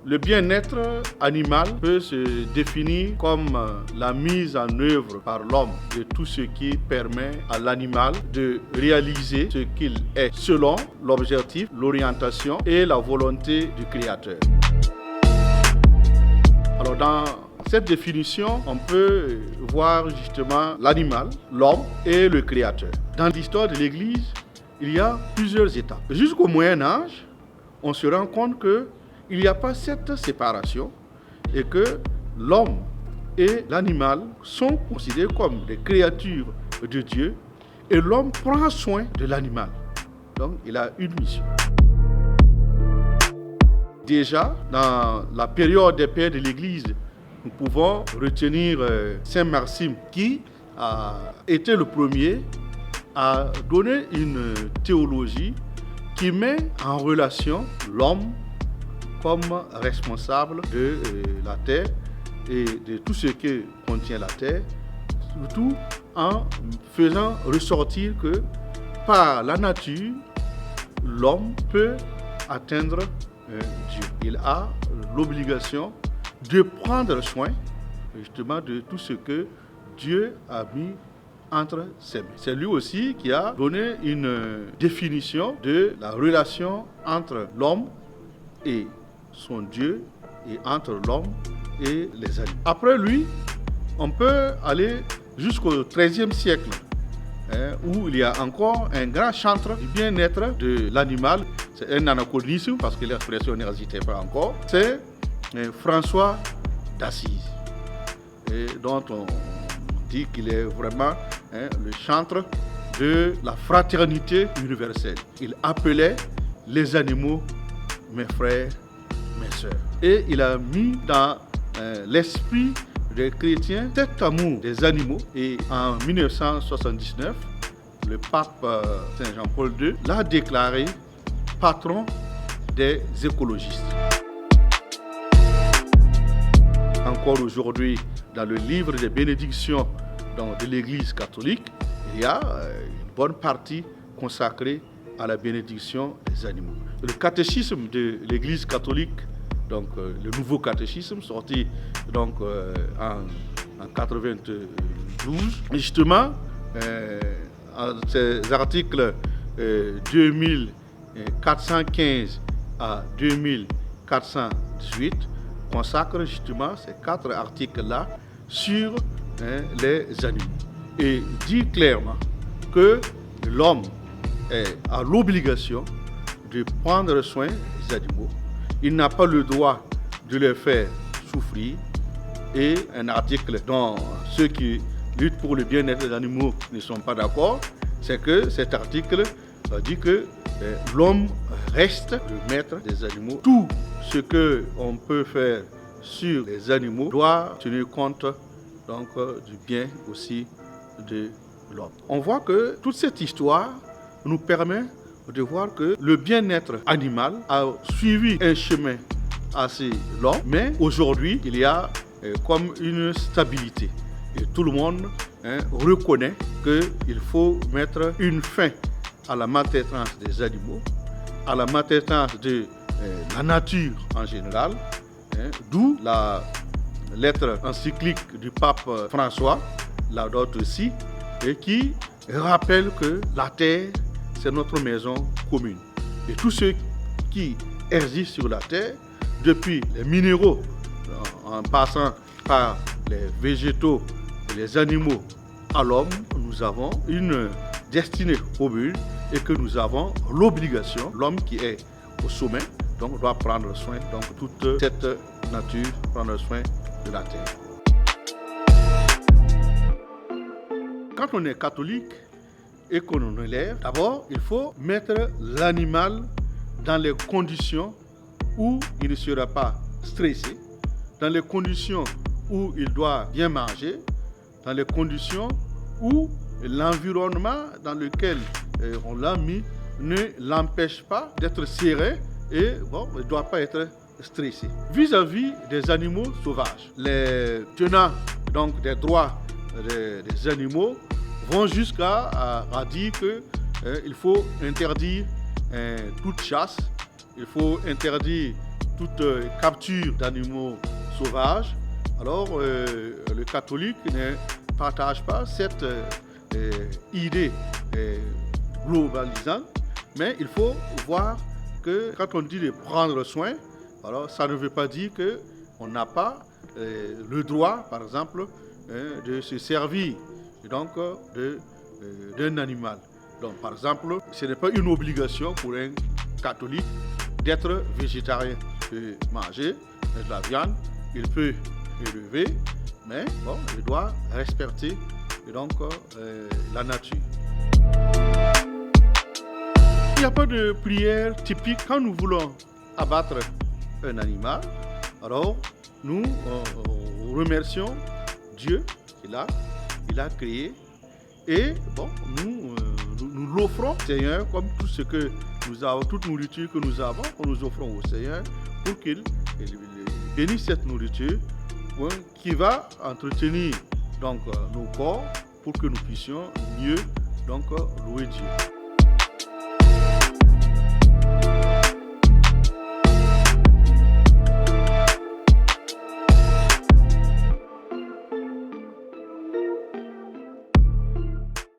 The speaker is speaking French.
Le bien-être animal peut se définir comme la mise en œuvre par l'homme de tout ce qui permet à l'animal de réaliser ce qu'il est selon l'objectif, l'orientation et la volonté du créateur. Alors dans cette définition, on peut voir justement l'animal, l'homme et le créateur. Dans l'histoire de l'Église, il y a plusieurs étapes. Jusqu'au Moyen Âge, on se rend compte qu'il n'y a pas cette séparation et que l'homme et l'animal sont considérés comme des créatures de Dieu et l'homme prend soin de l'animal. Donc, il a une mission. Déjà, dans la période des pères de l'Église, nous pouvons retenir Saint Maxime qui a été le premier à donner une théologie qui met en relation l'homme comme responsable de la terre et de tout ce que contient la terre, surtout en faisant ressortir que par la nature, l'homme peut atteindre Dieu. Il a l'obligation de prendre soin justement de tout ce que Dieu a mis entre ses mains. C'est lui aussi qui a donné une définition de la relation entre l'homme et son Dieu et entre l'homme et les animaux. Après lui, on peut aller jusqu'au XIIIe siècle où il y a encore un grand chantre du bien-être de l'animal. C'est un anachronisme parce que l'expression n'existait pas encore. C'est François d'Assise, dont on dit qu'il est vraiment le chantre de la fraternité universelle. Il appelait les animaux mes frères, mes sœurs. Et il a mis dans l'esprit des chrétiens cet amour des animaux. Et en 1979, le pape Saint Jean-Paul II l'a déclaré patron des écologistes. Encore aujourd'hui, dans le livre des bénédictions de l'Église catholique, il y a une bonne partie consacrée à la bénédiction des animaux. Le catéchisme de l'Église catholique, donc le nouveau catéchisme sorti donc en 92, justement, ces articles 2415 à 2418 consacrent justement ces 4 articles-là sur les animaux et dit clairement que l'homme a l'obligation de prendre soin des animaux. Il n'a pas le droit de les faire souffrir. Et un article dont ceux qui luttent pour le bien-être des animaux ne sont pas d'accord, c'est que cet article dit que l'homme reste le maître des animaux. Tout ce qu'on peut faire sur les animaux doit tenir compte donc, du bien aussi de l'homme. On voit que toute cette histoire nous permet de voir que le bien-être animal a suivi un chemin assez long, mais aujourd'hui, il y a comme une stabilité. Et tout le monde reconnaît qu'il faut mettre une fin à la maltraitance des animaux, à la maltraitance de la nature en général, d'où la lettre encyclique du pape François, Laudato Si, et qui rappelle que la terre, c'est notre maison commune. Et tout ce qui existe sur la terre, depuis les minéraux, en passant par les végétaux et les animaux à l'homme, nous avons une destinée commune et que nous avons l'obligation, l'homme qui est au sommet, donc doit prendre soin de toute cette nature, prendre soin de la terre. Quand on est catholique et qu'on nous élève, d'abord, il faut mettre l'animal dans les conditions où il ne sera pas stressé, dans les conditions où il doit bien manger, dans les conditions où l'environnement dans lequel on l'a mis ne l'empêche pas d'être serré et il ne doit pas être stressé. Vis-à-vis des animaux sauvages, les tenants donc, des droits des animaux vont jusqu'à dire qu'il faut interdire toute chasse, il faut interdire toute capture d'animaux sauvages. Alors, le catholique ne partage pas cette idée globalisante, mais il faut voir que quand on dit de prendre soin, alors ça ne veut pas dire qu'on n'a pas le droit, par exemple, de se servir donc, d'un animal. Donc, par exemple, ce n'est pas une obligation pour un catholique d'être végétarien. Il peut manger de la viande, il peut élever, mais bon, il doit respecter donc, la nature. Il n'y a pas de prière typique quand nous voulons abattre un animal. Alors, nous remercions Dieu qu'il a créé et bon, nous l'offrons au Seigneur comme tout ce que nous avons, toute nourriture que nous avons, nous offrons au Seigneur pour qu'il bénisse cette nourriture qui va entretenir donc, nos corps pour que nous puissions mieux donc, louer Dieu.